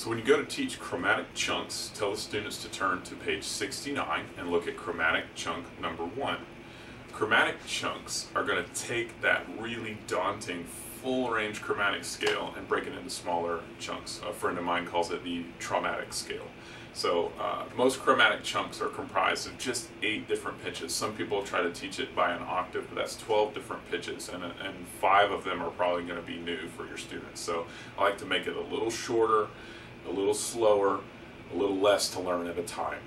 So when you go to teach chromatic chunks, tell the students to turn to page 69 and look at chromatic chunk number 1. Chromatic chunks are going to take that really daunting full range chromatic scale and break it into smaller chunks. A friend of mine calls it the traumatic scale. So most chromatic chunks are comprised of just 8 different pitches. Some people try to teach it by an octave, but that's 12 different pitches, and 5 of them are probably going to be new for your students. So I like to make it a little shorter, a little slower, a little less to learn at a time.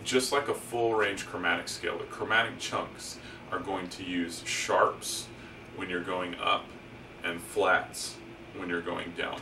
Just like a full range chromatic scale, the chromatic chunks are going to use sharps when you're going up and flats when you're going down.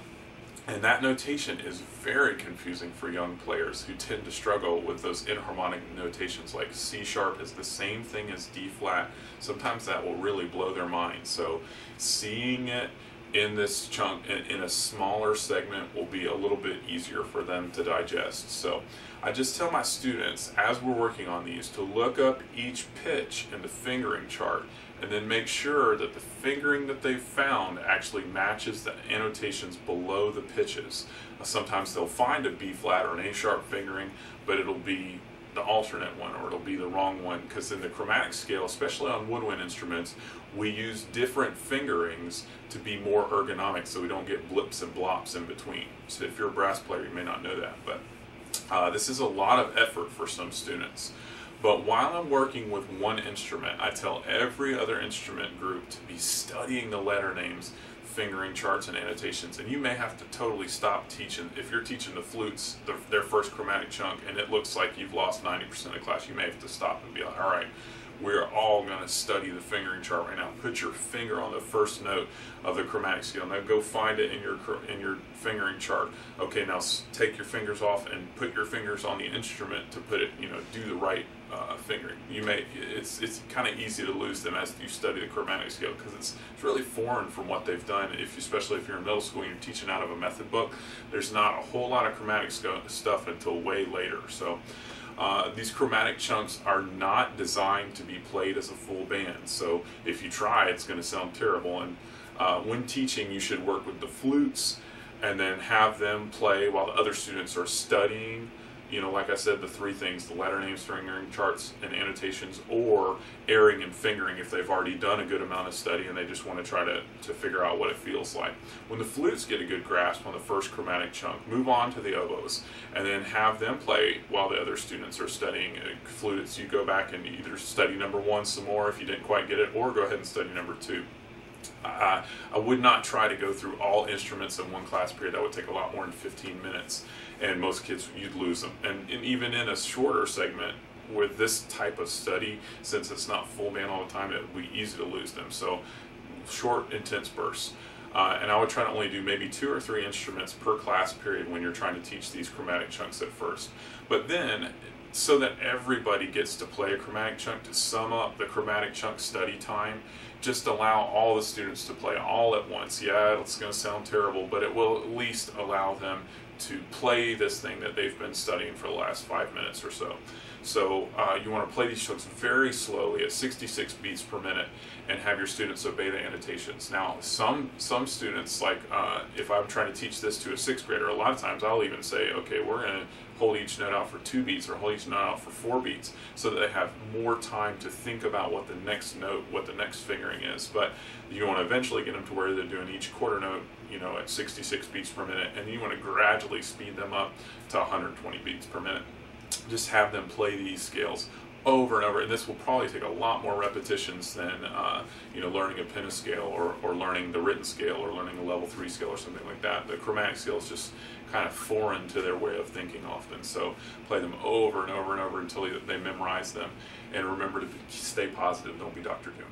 And that notation is very confusing for young players who tend to struggle with those inharmonic notations, like C sharp is the same thing as D flat. Sometimes that will really blow their mind. So seeing it in this chunk in a smaller segment will be a little bit easier for them to digest. So I just tell my students, as we're working on these, to look up each pitch in the fingering chart and then make sure that the fingering that they've found actually matches the annotations below the pitches. Sometimes they'll find a B flat or an A sharp fingering, but it'll be the alternate one, or it'll be the wrong one, because in the chromatic scale, especially on woodwind instruments, we use different fingerings to be more ergonomic so we don't get blips and blops in between. So if you're a brass player, you may not know that, but this is a lot of effort for some students. But while I'm working with one instrument, I tell every other instrument group to be studying the letter names, fingering charts, and annotations. And you may have to totally stop teaching. If you're teaching the flutes, their first chromatic chunk, and it looks like you've lost 90% of the class, you may have to stop and be like, all right, we're all going to study the fingering chart right now. Put your finger on the first note of the chromatic scale. Now go find it in your fingering chart. Okay, now take your fingers off and put your fingers on the instrument to put it, do the right fingering. It's kind of easy to lose them as you study the chromatic scale, because it's really foreign from what they've done. Especially if you're in middle school and you're teaching out of a method book, there's not a whole lot of chromatic stuff until way later. So these chromatic chunks are not designed to be played as a full band. So if you try, it's going to sound terrible. And when teaching, you should work with the flutes and then have them play while the other students are studying. Like I said, the 3 things: the letter names, fingering charts, and annotations, or airing and fingering if they've already done a good amount of study and they just want to try to figure out what it feels like. When the flutes get a good grasp on the first chromatic chunk, move on to the oboes and then have them play while the other students are studying flutes. You go back and either study number 1 some more if you didn't quite get it, or go ahead and study number 2. I would not try to go through all instruments in one class period. That would take a lot more than 15 minutes, and most kids, you'd lose them. And even in a shorter segment with this type of study, since it's not full band all the time, it would be easy to lose them. So short, intense bursts. And I would try to only do maybe 2 or 3 instruments per class period when you're trying to teach these chromatic chunks at first. But then, so that everybody gets to play a chromatic chunk, to sum up the chromatic chunk study time, just allow all the students to play all at once. Yeah, it's going to sound terrible, but it will at least allow them to play this thing that they've been studying for the last 5 minutes or so. So you want to play these chunks very slowly at 66 beats per minute and have your students obey the annotations. Now, some students, like if I'm trying to teach this to a 6th grader, a lot of times I'll even say, okay, we're going to hold each note out for 2 beats or hold each note out for 4 beats, so that they have more time to think about what the next note, what the next fingering is. But you want to eventually get them to where they're doing each quarter note, at 66 beats per minute, and you want to gradually speed them up to 120 beats per minute. Just have them play these scales over and over, and this will probably take a lot more repetitions than learning a pentascale or learning the written scale or learning a level 3 scale or something like that. The chromatic scale is just kind of foreign to their way of thinking often, so play them over and over and over until they memorize them. And remember to stay positive, don't be Dr. Doom.